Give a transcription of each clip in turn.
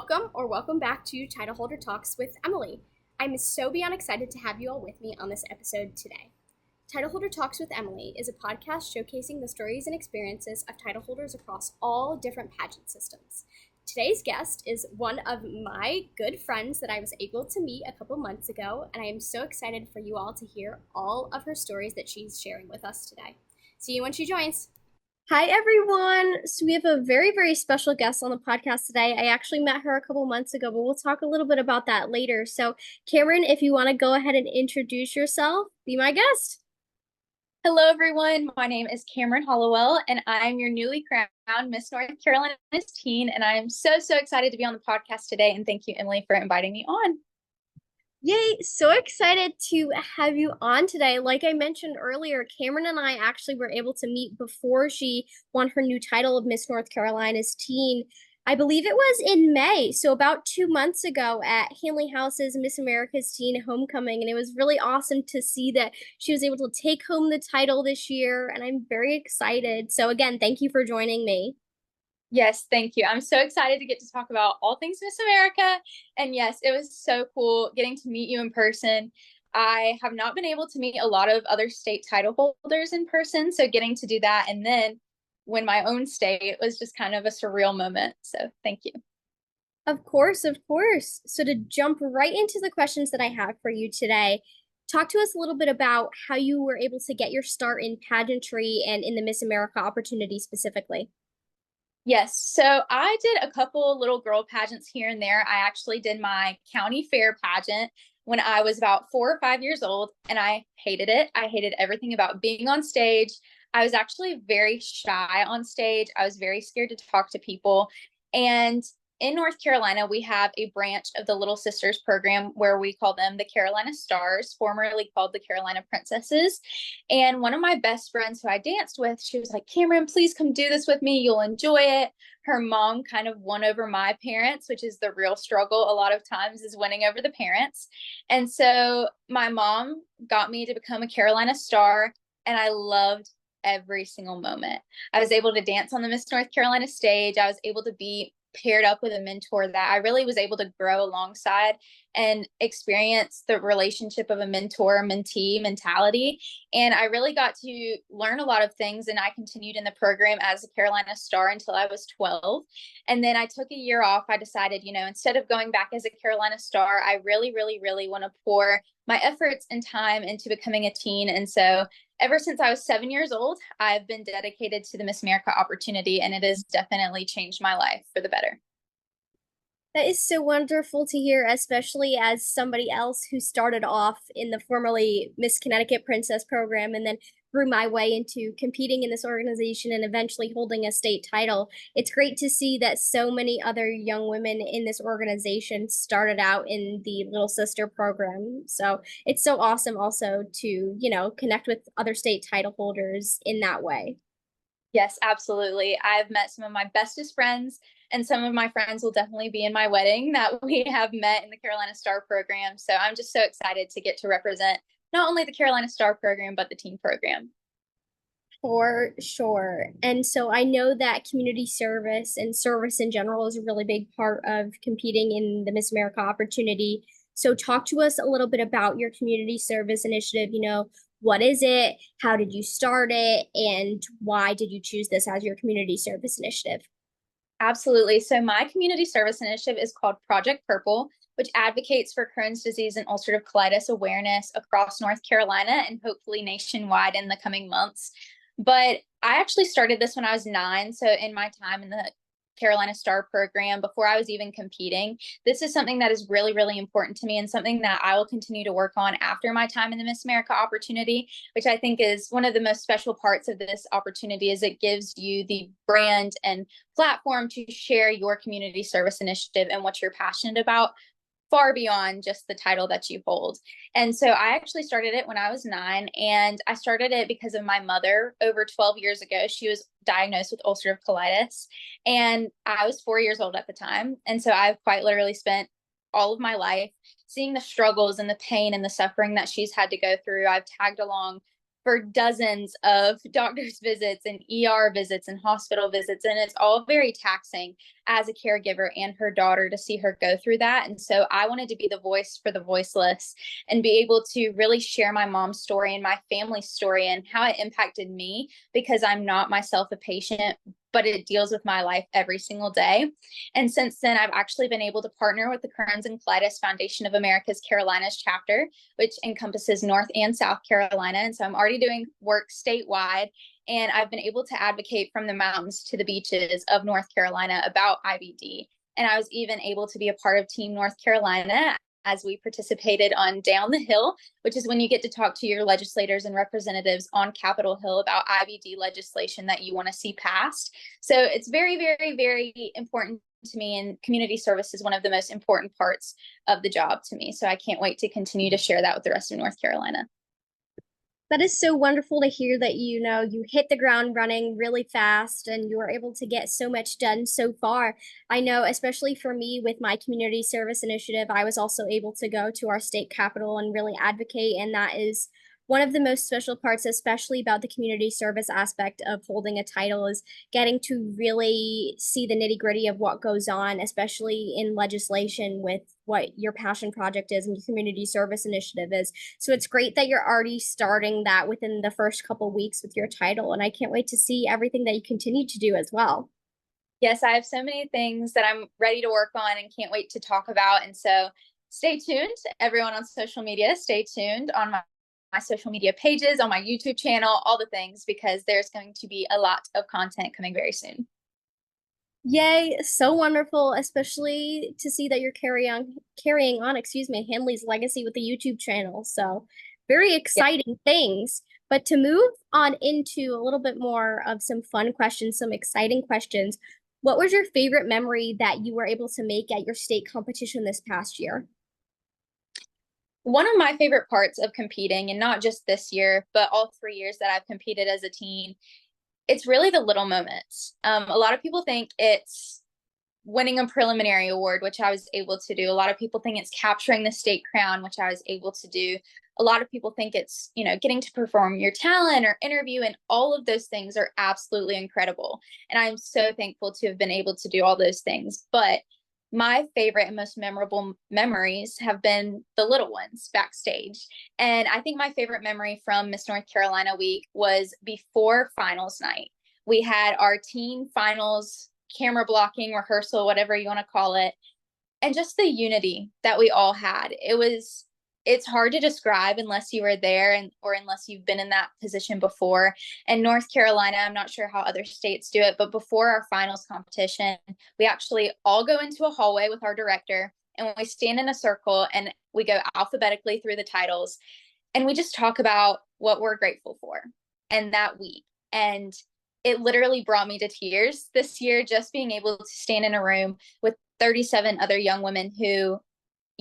Welcome back to Titleholder Talks with Emily. I'm so beyond excited to have you all with me on this episode today. Titleholder Talks with Emily is a podcast showcasing the stories and experiences of title holders across all different pageant systems. Today's guest is one of my good friends that I was able to meet a couple months ago, and I am so excited for you all to hear all of her stories that she's sharing with us today. See you when she joins. Hi, everyone. So we have a very, very special guest on the podcast today. I actually met her a couple months ago, but we'll talk a little bit about that later. So, Kamryn, if you want to go ahead and introduce yourself, be my guest. Hello, everyone. My name is Kamryn Hollowell, and I'm your newly crowned Miss North Carolina teen, and I'm so excited to be on the podcast today, and thank you, Emily, for inviting me on. Yay, so excited to have you on today. Like I mentioned earlier, Kamryn and I actually were able to meet before she won her new title of Miss North Carolina's teen. I believe it was in May, so about 2 months ago at Hanley House's Miss America's Teen Homecoming, and it was really awesome to see that she was able to take home the title this year, and I'm very excited. So again, thank you for joining me. Yes, thank you. I'm so excited to get to talk about all things Miss America. And yes, it was so cool getting to meet you in person. I have not been able to meet a lot of other state title holders in person, so getting to do that and then win my own state was just kind of a surreal moment. So thank you. Of course, of course. So to jump right into the questions that I have for you today, talk to us a little bit about how you were able to get your start in pageantry and in the Miss America opportunity specifically. Yes, so I did a couple little girl pageants here and there. I actually did my county fair pageant when I was about 4 or 5 years old, and I hated it. I hated everything about being on stage. I was actually very shy on stage. I was very scared to talk to people. And in North Carolina, we have a branch of the Little Sisters program where we call them the Carolina Stars, formerly called the Carolina Princesses. And one of my best friends who I danced with, she was like, Kamryn, please come do this with me. You'll enjoy it. Her mom kind of won over my parents, which is the real struggle a lot of times, is winning over the parents. And so my mom got me to become a Carolina Star, and I loved every single moment. I was able to dance on the Miss North Carolina stage. I was able to be paired up with a mentor that I really was able to grow alongside and experience the relationship of a mentor-mentee mentality. And I really got to learn a lot of things, and I continued in the program as a Carolina Star until I was 12. And then I took a year off. I decided, instead of going back as a Carolina Star, I really want to pour my efforts and time into becoming a teen. And so ever since I was 7 years old, I've been dedicated to the Miss America opportunity, and it has definitely changed my life for the better. That is so wonderful to hear, especially as somebody else who started off in the formerly Miss Connecticut Princess program and then grew my way into competing in this organization and eventually holding a state title. It's great to see that so many other young women in this organization started out in the Little Sister program. So it's so awesome also to, connect with other state title holders in that way. Yes, absolutely. I've met some of my bestest friends, and some of my friends will definitely be in my wedding that we have met in the Carolina Star program. So I'm just so excited to get to represent not only the Carolina Star program, but the teen program. For sure. And so I know that community service and service in general is a really big part of competing in the Miss America opportunity. So talk to us a little bit about your community service initiative. What is it? How did you start it? And why did you choose this as your community service initiative? Absolutely. So my community service initiative is called Project Purple, which advocates for Crohn's disease and ulcerative colitis awareness across North Carolina and hopefully nationwide in the coming months. But I actually started this when I was 9. So in my time in the Carolina Star program, before I was even competing, this is something that is really important to me, and something that I will continue to work on after my time in the Miss America opportunity, which I think is one of the most special parts of this opportunity. Is it gives you the brand and platform to share your community service initiative and what you're passionate about, far beyond just the title that you hold. And so I actually started it when I was 9, and I started it because of my mother over 12 years ago. She was diagnosed with ulcerative colitis, and I was 4 years old at the time. And so I've quite literally spent all of my life seeing the struggles and the pain and the suffering that she's had to go through. I've tagged along for dozens of doctor's visits and ER visits and hospital visits. And it's all very taxing as a caregiver and her daughter to see her go through that. And so I wanted to be the voice for the voiceless and be able to really share my mom's story and my family's story and how it impacted me, because I'm not myself a patient, but it deals with my life every single day. And since then, I've actually been able to partner with the Crohn's and Colitis Foundation of America's Carolinas chapter, which encompasses North and South Carolina. And so I'm already doing work statewide, and I've been able to advocate from the mountains to the beaches of North Carolina about IBD. And I was even able to be a part of Team North Carolina as we participated on Down the Hill, which is when you get to talk to your legislators and representatives on Capitol Hill about IBD legislation that you want to see passed. So it's very, very, very important to me, and community service is one of the most important parts of the job to me. So I can't wait to continue to share that with the rest of North Carolina. That is so wonderful to hear that you hit the ground running really fast and you were able to get so much done so far. I know, especially for me with my community service initiative, I was also able to go to our state capitol and really advocate. And that is one of the most special parts, especially about the community service aspect of holding a title, is getting to really see the nitty gritty of what goes on, especially in legislation with what your passion project is and your community service initiative is. So it's great that you're already starting that within the first couple weeks with your title. And I can't wait to see everything that you continue to do as well. Yes, I have so many things that I'm ready to work on and can't wait to talk about. And so stay tuned, everyone on social media. Stay tuned on my social media pages, on my YouTube channel, all the things, because there's going to be a lot of content coming very soon. Yay, so wonderful, especially to see that you're carrying on, Hanley's legacy with the YouTube channel. So very exciting things. But to move on into a little bit more of some fun questions, some exciting questions, what was your favorite memory that you were able to make at your state competition this past year? One of my favorite parts of competing, and not just this year, but all 3 years that I've competed as a teen, it's really the little moments. A lot of people think it's winning a preliminary award, which I was able to do. A lot of people think it's capturing the state crown, which I was able to do. A lot of people think it's, getting to perform your talent or interview, and all of those things are absolutely incredible. And I'm so thankful to have been able to do all those things. But my favorite and most memorable memories have been the little ones backstage. And I think my favorite memory from Miss North Carolina week was before finals night. We had our teen finals camera blocking rehearsal, whatever you want to call it. And just the unity that we all had. It's hard to describe unless you were there or unless you've been in that position before. And North Carolina, I'm not sure how other states do it, but before our finals competition, we actually all go into a hallway with our director, and we stand in a circle and we go alphabetically through the titles, and we just talk about what we're grateful for and that week. And it literally brought me to tears this year, just being able to stand in a room with 37 other young women who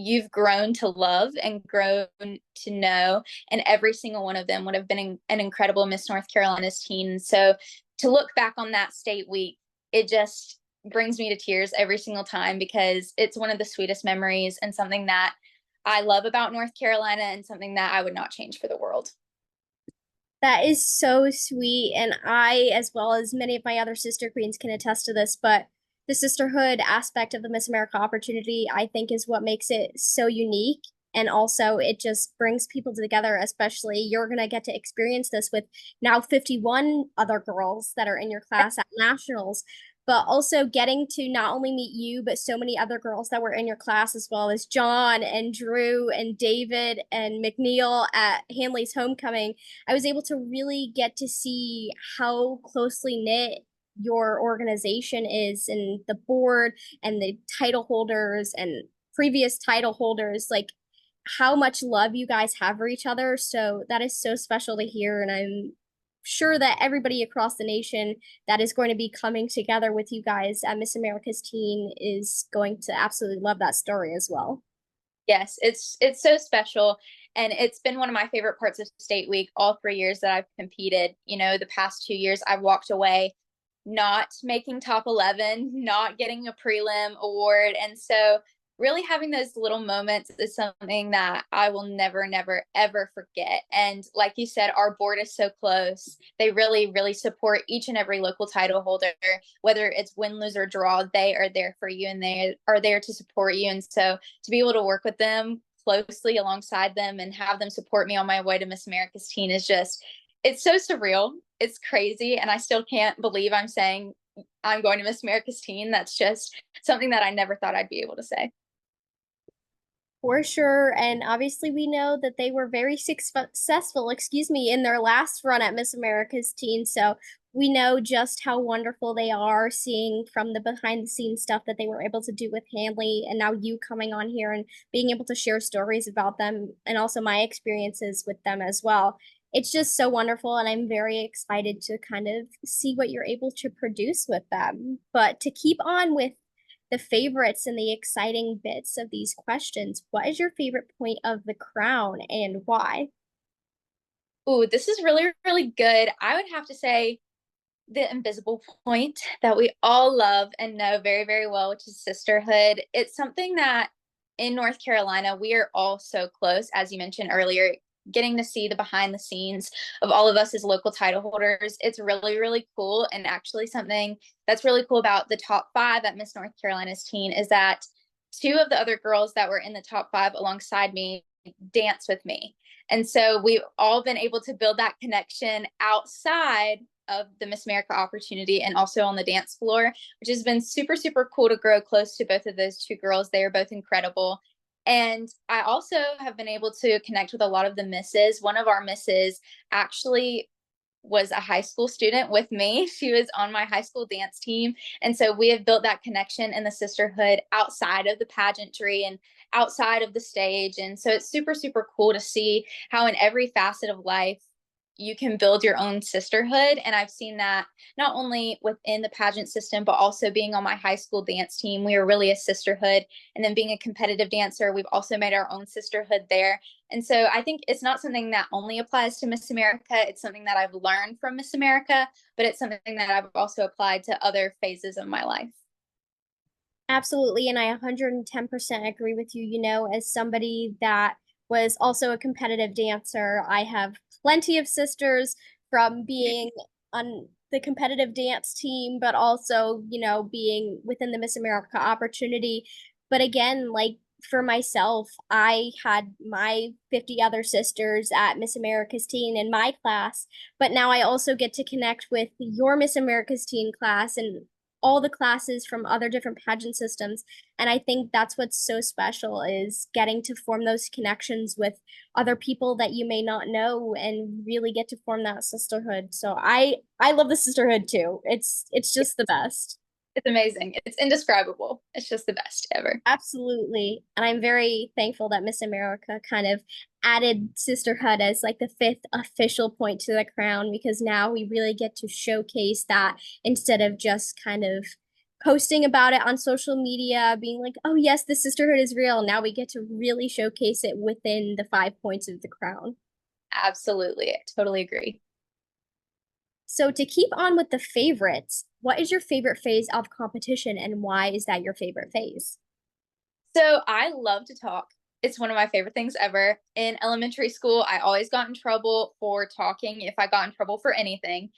you've grown to love and grown to know. And every single one of them would have been an incredible Miss North Carolina's teen. So to look back on that state week, it just brings me to tears every single time, because it's one of the sweetest memories and something that I love about North Carolina and something that I would not change for the world. That is so sweet. And I, as well as many of my other sister queens, can attest to this, but the sisterhood aspect of the Miss America opportunity, I think, is what makes it so unique. And also, it just brings people together, especially you're going to get to experience this with now 51 other girls that are in your class at nationals, but also getting to not only meet you, but so many other girls that were in your class, as well as John and Drew and David and McNeil at Hanley's homecoming. I was able to really get to see how closely knit your organization is, and the board and the title holders and previous title holders, like how much love you guys have for each other. So that is so special to hear. And I'm sure that everybody across the nation that is going to be coming together with you guys at Miss America's teen is going to absolutely love that story as well. Yes, it's so special. And it's been one of my favorite parts of state week all 3 years that I've competed. The past 2 years I've walked away not making top 11, not getting a prelim award. And so really having those little moments is something that I will never, never, ever forget. And like you said, our board is so close. They really, really support each and every local title holder, whether it's win, lose, or draw. They are there for you and they are there to support you. And so to be able to work with them closely alongside them and have them support me on my way to Miss America's teen is just, it's so surreal. It's crazy. And I still can't believe I'm saying I'm going to Miss America's teen. That's just something that I never thought I'd be able to say. For sure. And obviously, we know that they were very successful, in their last run at Miss America's Teen. So we know just how wonderful they are, seeing from the behind the scenes stuff that they were able to do with Hanley. And now you coming on here and being able to share stories about them and also my experiences with them as well. It's just so wonderful. And I'm very excited to kind of see what you're able to produce with them. But to keep on with the favorites and the exciting bits of these questions, what is your favorite point of the crown and why? Ooh, this is really, really good. I would have to say the invisible point that we all love and know very, very well, which is sisterhood. It's something that in North Carolina, we are all so close, as you mentioned earlier, getting to see the behind the scenes of all of us as local title holders. It's really, really cool. And actually, something that's really cool about the top five at Miss North Carolina's teen is that two of the other girls that were in the top five alongside me dance with me. And so we've all been able to build that connection outside of the Miss America opportunity and also on the dance floor, which has been super, super cool to grow close to both of those two girls. They are both incredible. And I also have been able to connect with a lot of the misses. One of our misses actually was a high school student with me. She was on my high school dance team. And so we have built that connection and the sisterhood outside of the pageantry and outside of the stage. And so it's super, super cool to see how in every facet of life you can build your own sisterhood. And I've seen that not only within the pageant system, but also being on my high school dance team. We are really a sisterhood. And then being a competitive dancer, we've also made our own sisterhood there. And so I think it's not something that only applies to Miss America. It's something that I've learned from Miss America, but it's something that I've also applied to other phases of my life. Absolutely. And I 110% agree with you. As somebody that was also a competitive dancer, I have plenty of sisters from being on the competitive dance team, but also, being within the Miss America opportunity. But again, like for myself, I had my 50 other sisters at Miss America's Teen in my class, but now I also get to connect with your Miss America's Teen class and all the classes from other different pageant systems. And I think that's what's so special is getting to form those connections with other people that you may not know and really get to form that sisterhood. So I love the sisterhood too. It's just the best. It's amazing. It's indescribable. It's just the best ever. Absolutely. And I'm very thankful that Miss America kind of added sisterhood as like the fifth official point to the crown because now we really get to showcase that instead of just kind of posting about it on social media, being like, oh, yes, the sisterhood is real. Now we get to really showcase it within the 5 points of the crown. Absolutely. I totally agree. So, to keep on with the favorites, what is your favorite phase of competition and why is that your favorite phase? So I love to talk. It's one of my favorite things ever. In elementary school, I always got in trouble for talking if I got in trouble for anything.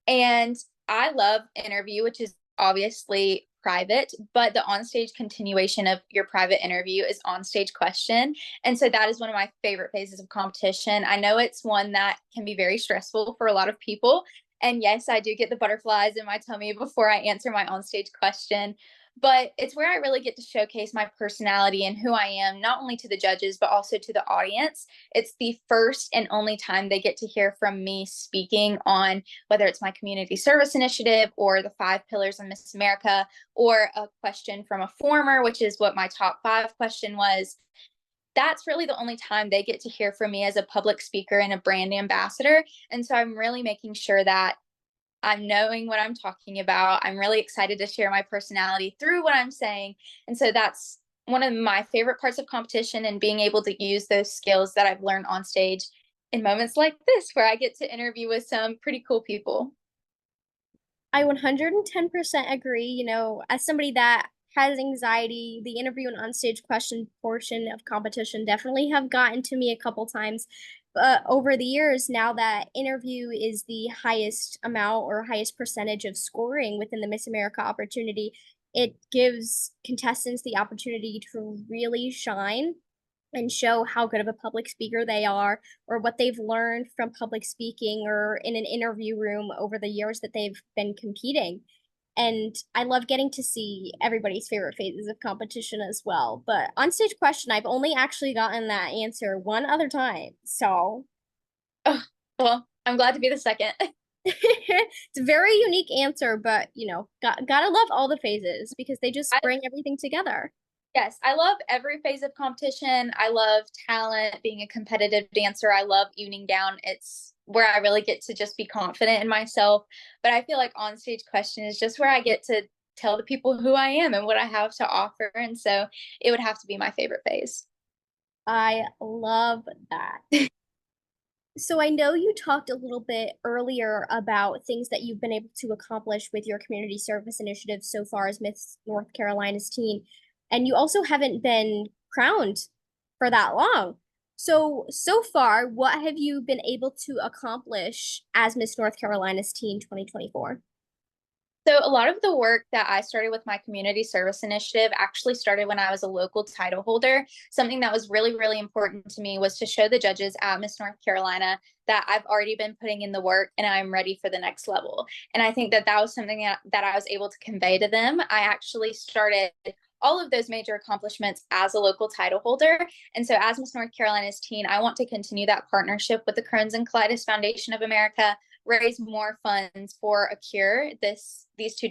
And I love interview, which is obviously private, but the onstage continuation of your private interview is onstage question. And so that is one of my favorite phases of competition. I know it's one that can be very stressful for a lot of people. And yes, I do get the butterflies in my tummy before I answer my onstage question, but it's where I really get to showcase my personality and who I am, not only to the judges, but also to the audience. It's the first and only time they get to hear from me speaking on whether it's my community service initiative or the 5 pillars of Miss America or a question from a former, which is what my top five question was. That's really the only time they get to hear from me as a public speaker and a brand ambassador. And so I'm really making sure that I'm knowing what I'm talking about. I'm really excited to share my personality through what I'm saying. And so that's one of my favorite parts of competition and being able to use those skills that I've learned on stage in moments like this, where I get to interview with some pretty cool people. I 110% agree. As somebody that has anxiety. The interview and onstage question portion of competition definitely have gotten to me a couple times. But over the years, now that interview is the highest amount or highest percentage of scoring within the Miss America opportunity, it gives contestants the opportunity to really shine and show how good of a public speaker they are or what they've learned from public speaking or in an interview room over the years that they've been competing. And I love getting to see everybody's favorite phases of competition as well. But on stage question, I've only actually gotten that answer one other time. So Oh, well, I'm glad to be the second. it's a very unique answer, but gotta love all the phases because they just I, bring everything together. yes, I love every phase of competition. I love talent, being a competitive dancer. I love evening down. It's where I really get to just be confident in myself. But I feel like on stage question is just where I get to tell the people who I am and what I have to offer. And so it would have to be my favorite phase. I love that. So I know you talked a little bit earlier about things that you've been able to accomplish with your community service initiative so far as Miss North Carolina's teen, and you also haven't been crowned for that long. So far, what have you been able to accomplish as Miss North Carolina's teen 2024? So, a lot of the work that I started with my community service initiative actually started when I was a local title holder. Something that was really, really important to me was to show the judges at Miss North Carolina that I've already been putting in the work and I'm ready for the next level. And I think that that was something that I was able to convey to them. I actually started all of those major accomplishments as a local title holder. And so, as Miss North Carolina's teen, I want to continue that partnership with the Crohn's and Colitis Foundation of America, raise more funds for a cure. These two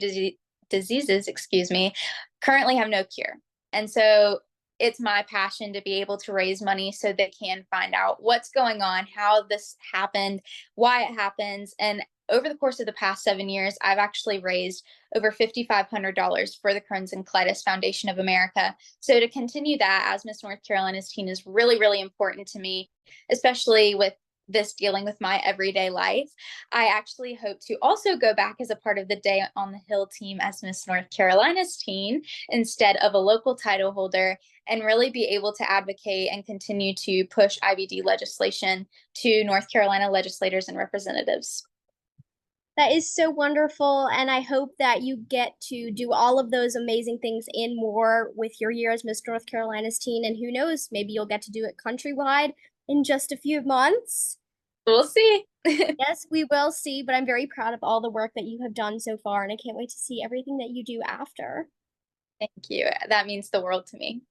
diseases, excuse me, currently have no cure. And so it's my passion to be able to raise money so they can find out what's going on, how this happened, why it happens. And over the course of the past 7 years, I've actually raised over $5,500 for the Crohn's and Colitis Foundation of America. So to continue that as Miss North Carolina's teen is really, really important to me, especially with this dealing with my everyday life. I actually hope to also go back as a part of the Day on the Hill team as Miss North Carolina's teen instead of a local title holder and really be able to advocate and continue to push IBD legislation to North Carolina legislators and representatives. That is so wonderful, and I hope that you get to do all of those amazing things and more with your year as Miss North Carolina's teen, and who knows, maybe you'll get to do it countrywide in just a few months. We'll see. Yes, we will see, but I'm very proud of all the work that you have done so far, and I can't wait to see everything that you do after. Thank you. That means the world to me.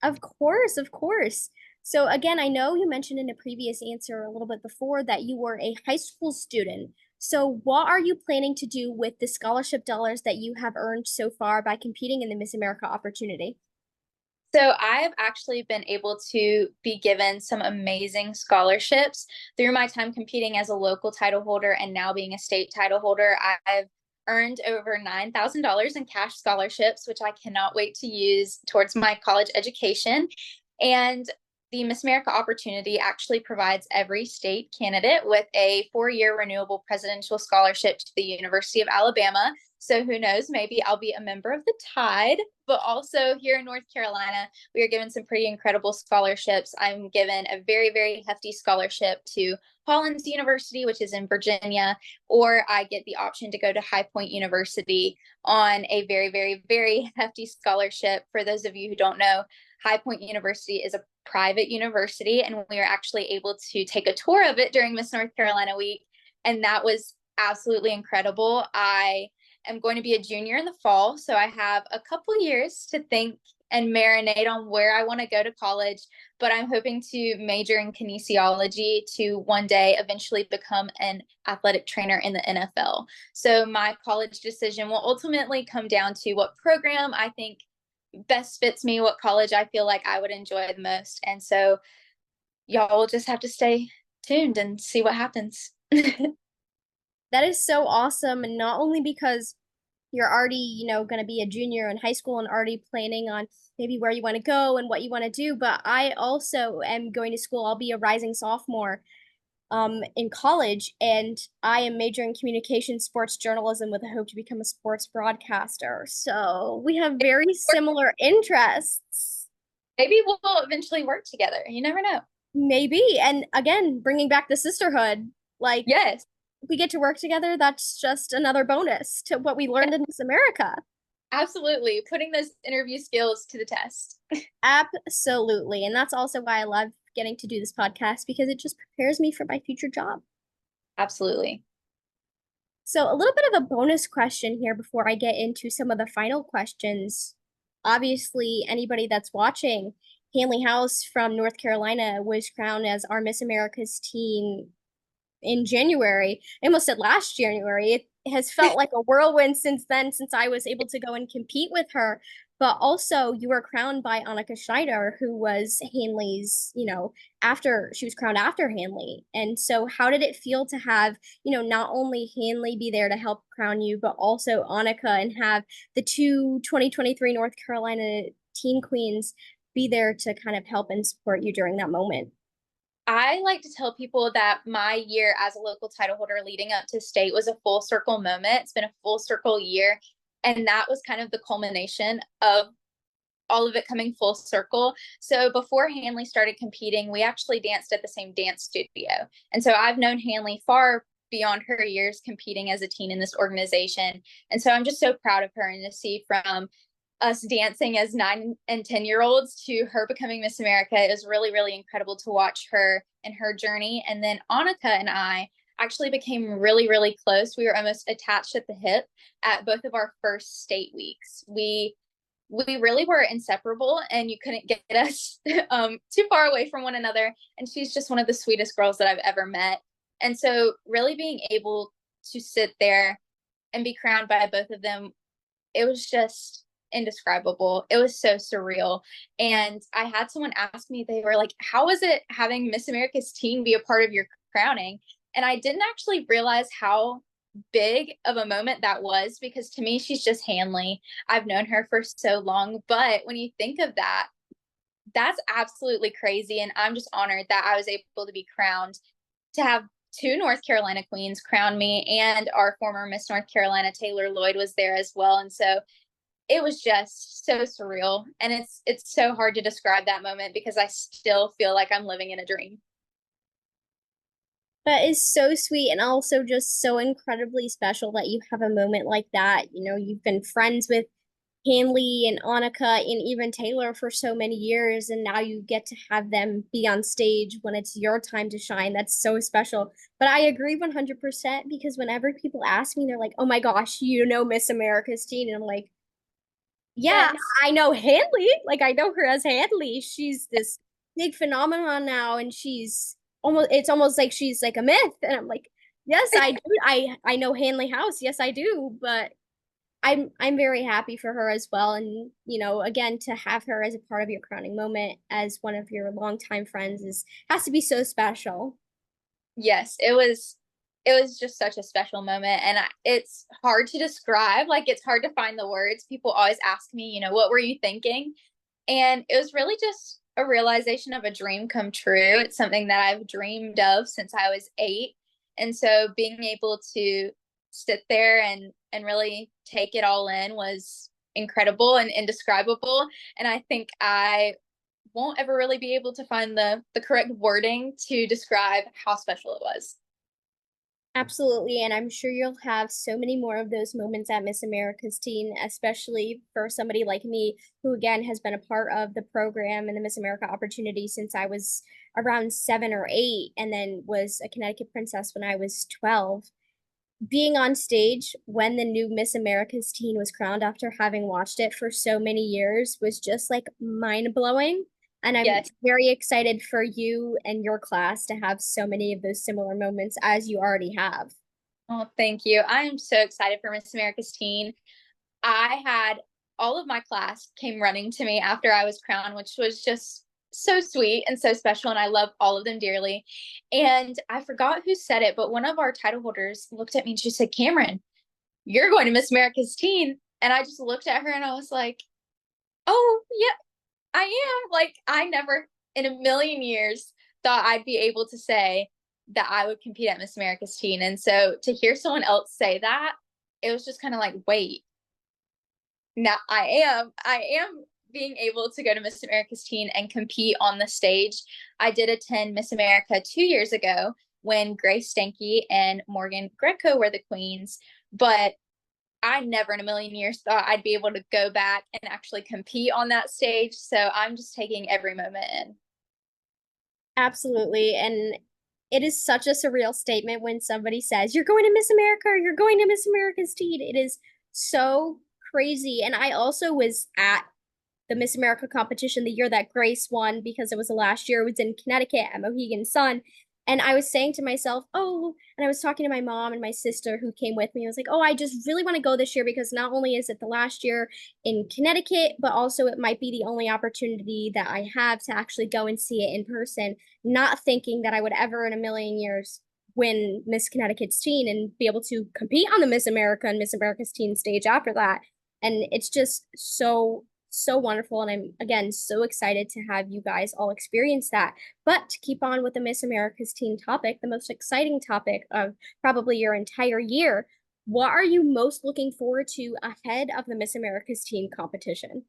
Of course, of course. So again, I know you mentioned in a previous answer a little bit before that you were a high school student. So what are you planning to do with the scholarship dollars that you have earned so far by competing in the Miss America opportunity? So I've actually been able to be given some amazing scholarships through my time competing as a local title holder and now being a state title holder. I've earned over $9,000 in cash scholarships, which I cannot wait to use towards my college education. And the Miss America opportunity actually provides every state candidate with a 4-year renewable presidential scholarship to the University of Alabama. So who knows, maybe I'll be a member of the Tide. But also here in North Carolina, we are given some pretty incredible scholarships. I'm given a very, very hefty scholarship to Hollins University, which is in Virginia, or I get the option to go to High Point University on a very, very, very hefty scholarship. For those of you who don't know, High Point University is a private university, and we were actually able to take a tour of it during Miss North Carolina week, and that was absolutely incredible. I am going to be a junior in the fall, so I have a couple years to think and marinate on where I want to go to college, but I'm hoping to major in kinesiology to one day eventually become an athletic trainer in the NFL. So my college decision will ultimately come down to what program I think best fits me, what college I feel like I would enjoy the most. And so y'all will just have to stay tuned and see what happens. That is so awesome. And not only because you're already, going to be a junior in high school and already planning on maybe where you want to go and what you want to do, but I also am going to school. I'll be a rising sophomore. in college, and I am majoring in communication sports journalism with a hope to become a sports broadcaster. So we have very similar interests. Maybe we'll eventually work together. You never know. Maybe. And again, bringing back the sisterhood, like Yes, we get to work together. That's just another bonus to what we learned in Miss America. absolutely. Putting those interview skills to the test. Absolutely. And that's also why I love getting to do this podcast because it just prepares me for my future job. Absolutely. So, a little bit of a bonus question here before I get into some of the final questions. Obviously, anybody that's watching, Hanley House from North Carolina was crowned as our Miss America's teen in January. I almost said last January. It has felt like a whirlwind since then, since I was able to go and compete with her. But also, you were crowned by Annika Schneider, who was Hanley's, after she was crowned after Hanley. And so, how did it feel to have, not only Hanley be there to help crown you, but also Annika and have the two 2023 North Carolina teen queens be there to kind of help and support you during that moment? I like to tell people that my year as a local title holder leading up to state was a full circle moment. It's been a full circle year. And that was kind of the culmination of all of it coming full circle. So before Hanley started competing, we actually danced at the same dance studio. And so I've known Hanley far beyond her years competing as a teen in this organization. And so I'm just so proud of her, and to see from us dancing as 9 and 10-year-olds to her becoming Miss America is really, really incredible to watch her and her journey. And then Annika and I actually became really, really close. We were almost attached at the hip at both of our first state weeks. We really were inseparable, and you couldn't get us too far away from one another. And she's just one of the sweetest girls that I've ever met. And so really being able to sit there and be crowned by both of them, it was just indescribable. It was so surreal. And I had someone ask me, they were like, how was it having Miss America's teen be a part of your crowning? And I didn't actually realize how big of a moment that was, because to me, she's just Hanley. I've known her for so long. But when you think of that, that's absolutely crazy. And I'm just honored that I was able to be crowned, to have two North Carolina queens crown me, and our former Miss North Carolina, Taylor Lloyd, was there as well. And so it was just so surreal. And it's so hard to describe that moment because I still feel like I'm living in a dream. That is so sweet and also just so incredibly special that you have a moment like that. You've been friends with Hanley and Annika and even Taylor for so many years, and now you get to have them be on stage when it's your time to shine. That's so special. But I agree 100% because whenever people ask me, they're like, oh my gosh, Miss America's teen. And I'm like, yeah, Yes. I know Hanley. Like, I know her as Hanley. She's this big phenomenon now, and it's almost like she's like a myth. And I'm like, yes, I do. I know Hanley House. Yes, I do. But I'm very happy for her as well. And, again, to have her as a part of your crowning moment as one of your longtime friends has to be so special. Yes, it was just such a special moment, and it's hard to describe. Like, it's hard to find the words. People always ask me, what were you thinking? And it was really just a realization of a dream come true. It's something that I've dreamed of since I was 8. And so being able to sit there and really take it all in was incredible and indescribable. And I think I won't ever really be able to find the correct wording to describe how special it was. Absolutely. And I'm sure you'll have so many more of those moments at Miss America's Teen, especially for somebody like me, who again has been a part of the program and the Miss America opportunity since I was around 7 or 8, and then was a Connecticut princess when I was 12. Being on stage when the new Miss America's Teen was crowned after having watched it for so many years was just like mind blowing. And I'm Yes. very excited for you and your class to have so many of those similar moments as you already have. Oh, thank you. I am so excited for Miss America's Teen. I had all of my class came running to me after I was crowned, which was just so sweet and so special. And I love all of them dearly. And I forgot who said it, but one of our title holders looked at me and she said, Kamryn, you're going to Miss America's Teen. And I just looked at her and I was like, oh, yeah, I am. Like, I never in a million years thought I'd be able to say that I would compete at Miss America's Teen. And so to hear someone else say that, it was just kind of like, wait, now I am being able to go to Miss America's Teen and compete on the stage. I did attend Miss America 2 years ago when Grace Stanky and Morgan Greco were the queens, but I never in a million years thought I'd be able to go back and actually compete on that stage. So I'm just taking every moment in. Absolutely. And it is such a surreal statement when somebody says, "You're going to Miss America," or "You're going to Miss America's Teen." It is so crazy. And I also was at the Miss America competition the year that Grace won because it was the last year. It was in Connecticut at Mohegan Sun. And I was saying to myself, oh, and I was talking to my mom and my sister who came with me. I was like, oh, I just really want to go this year because not only is it the last year in Connecticut, but also it might be the only opportunity that I have to actually go and see it in person, not thinking that I would ever in a million years win Miss Connecticut's teen and be able to compete on the Miss America and Miss America's teen stage after that. And it's just so wonderful. And I'm, again, so excited to have you guys all experience that. But to keep on with the Miss America's Teen topic, the most exciting topic of probably your entire year, what are you most looking forward to ahead of the Miss America's Teen competition?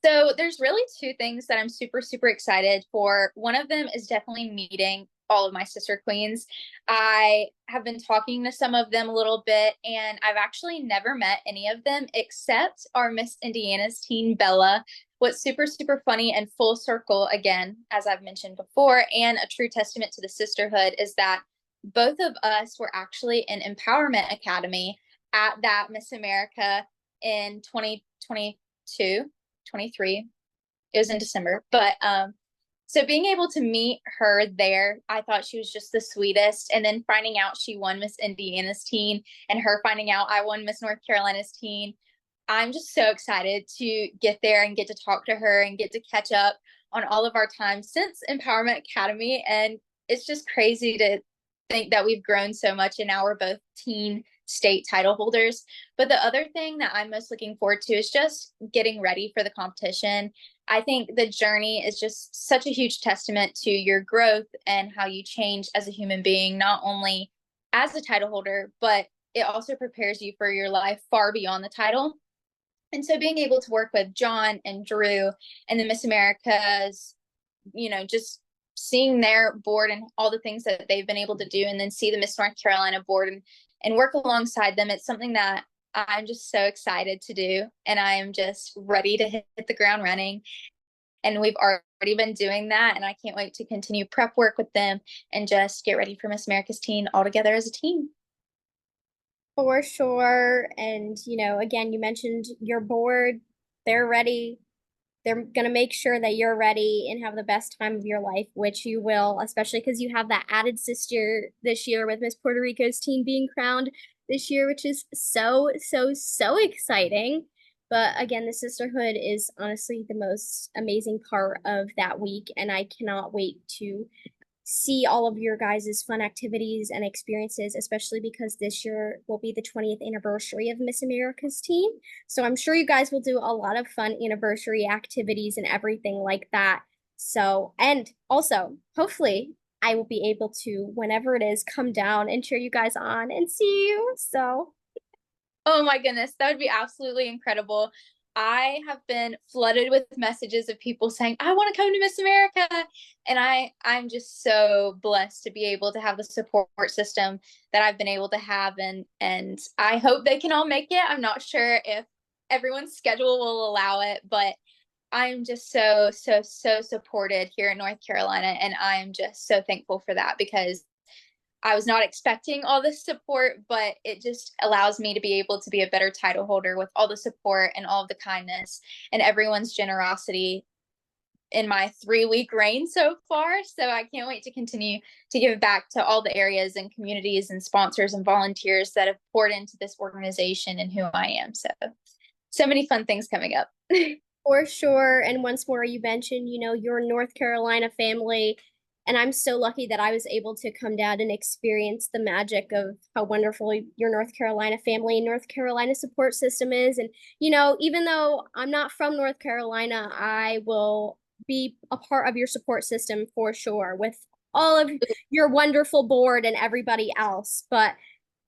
So there's really two things that I'm super, super excited for. One of them is definitely meeting all of my sister queens. I have been talking to some of them a little bit, and I've actually never met any of them except our Miss Indiana's teen, Bella. What's super, super funny and full circle, again, as I've mentioned before, and a true testament to the sisterhood is that both of us were actually in Empowerment Academy at that Miss America in 2022. 23. It was in December. But so being able to meet her there, I thought she was just the sweetest. And then finding out she won Miss Indiana's teen and her finding out I won Miss North Carolina's teen, I'm just so excited to get there and get to talk to her and get to catch up on all of our time since Empowerment Academy. And it's just crazy to think that we've grown so much and now we're both teen state title holders. But the other thing that I'm most looking forward to is just getting ready for the competition. I think the journey is just such a huge testament to your growth and how you change as a human being, not only as a title holder, but it also prepares you for your life far beyond the title. And so being able to work with John and Drew and the Miss Americas, just seeing their board and all the things that they've been able to do, and then see the Miss North Carolina board and work alongside them. It's something that I'm just so excited to do. And I am just ready to hit the ground running. And we've already been doing that. And I can't wait to continue prep work with them and just get ready for Miss America's Teen all together as a team. For sure. And, again, you mentioned your board, they're ready. They're going to make sure that you're ready and have the best time of your life, which you will, especially because you have that added sister this year with Miss Puerto Rico's team being crowned this year, which is so exciting. But again, the sisterhood is honestly the most amazing part of that week. And I cannot wait to see all of your guys' fun activities and experiences, especially because this year will be the 20th anniversary of Miss America's Teen. So I'm sure you guys will do a lot of fun anniversary activities and everything like that. So, and also, hopefully, I will be able to, whenever it is, come down and cheer you guys on and see you. So, oh my goodness, that would be absolutely incredible. I have been flooded with messages of people saying, I want to come to Miss America. And I'm just so blessed to be able to have the support system that I've been able to have. And I hope they can all make it. I'm not sure if everyone's schedule will allow it, but I'm just so supported here in North Carolina. And I'm just so thankful for that because I was not expecting all this support, but it just allows me to be able to be a better title holder with all the support and all of the kindness and everyone's generosity in my 3-week reign so far. So I can't wait to continue to give back to all the areas and communities and sponsors and volunteers that have poured into this organization and who I am. So many fun things coming up. for sure. And once more, you mentioned, your North Carolina family. And I'm so lucky that I was able to come down and experience the magic of how wonderful your North Carolina family and North Carolina support system is. And, even though I'm not from North Carolina, I will be a part of your support system for sure with all of your wonderful board and everybody else. But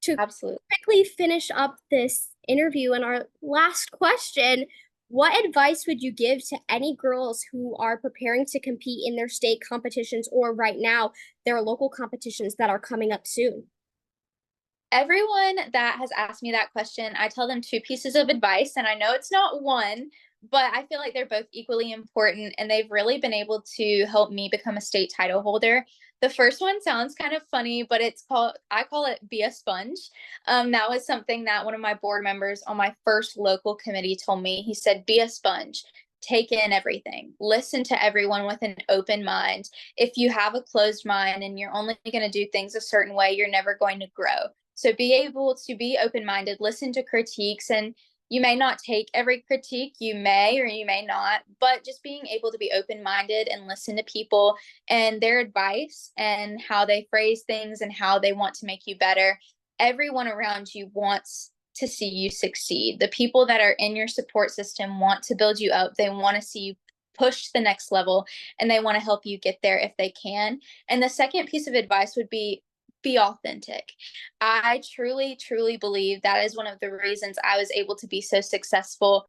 to Absolutely. quickly finish up this interview and our last question, what advice would you give to any girls who are preparing to compete in their state competitions or right now their local competitions that are coming up soon? Everyone that has asked me that question, I tell them two pieces of advice, and I know it's not one, but I feel like they're both equally important, and they've really been able to help me become a state title holder. The first one sounds kind of funny, but I call it be a sponge. That was something that one of my board members on my first local committee told me. He said, be a sponge. Take in everything, listen to everyone with an open mind. If you have a closed mind and you're only going to do things a certain way, you're never going to grow. So be able to be open-minded, listen to critiques, and you may not take every critique, you may or you may not, but just being able to be open-minded and listen to people and their advice and how they phrase things and how they want to make you better. Everyone around you wants to see you succeed. The people that are in your support system want to build you up. They want to see you push to the next level, and they want to help you get there if they can. And the second piece of advice would be authentic. I truly, truly believe that is one of the reasons I was able to be so successful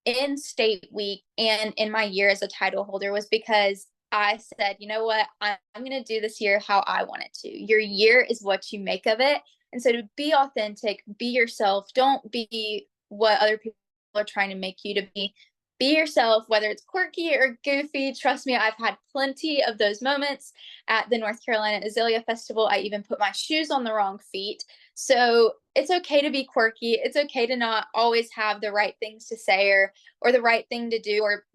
in state week and in my year as a title holder was because I said, you know what, I'm going to do this year how I want it to. Your year is what you make of it. And so to be authentic, be yourself, don't be what other people are trying to make you to be. Be yourself, whether it's quirky or goofy. Trust me, I've had plenty of those moments at the North Carolina Azalea Festival. I even put my shoes on the wrong feet. So it's okay to be quirky. It's okay to not always have the right things to say or the right thing to do, or,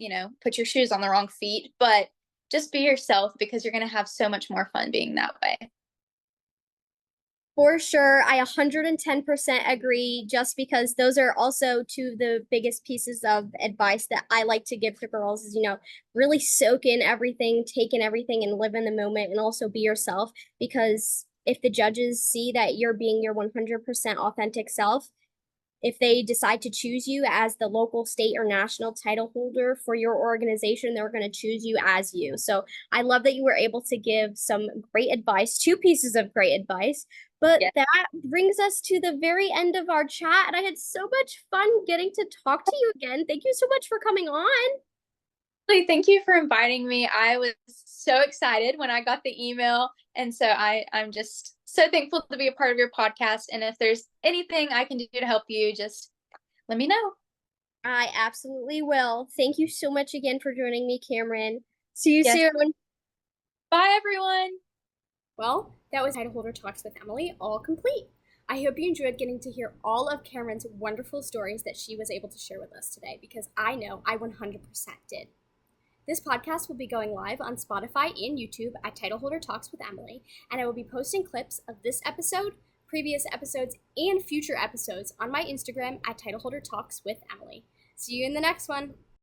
put your shoes on the wrong feet, but just be yourself because you're going to have so much more fun being that way. For sure, I 110% agree, just because those are also two of the biggest pieces of advice that I like to give to girls is, really soak in everything, take in everything, and live in the moment, and also be yourself. Because if the judges see that you're being your 100% authentic self, if they decide to choose you as the local, state, or national title holder for your organization, they're going to choose you as you. So I love that you were able to give some great advice, two pieces of great advice. But Yes. that brings us to the very end of our chat. And I had so much fun getting to talk to you again. Thank you so much for coming on. Thank you for inviting me. I was so excited when I got the email. And so I'm just so thankful to be a part of your podcast. And if there's anything I can do to help you, just let me know. I absolutely will. Thank you so much again for joining me, Kamryn. See you Yes. soon. Bye, everyone. Well, that was Titleholder Talks with Emily, all complete. I hope you enjoyed getting to hear all of Kamryn's wonderful stories that she was able to share with us today, because I know I 100% did. This podcast will be going live on Spotify and YouTube at Titleholder Talks with Emily, and I will be posting clips of this episode, previous episodes, and future episodes on my Instagram at Titleholder Talks with Emily. See you in the next one.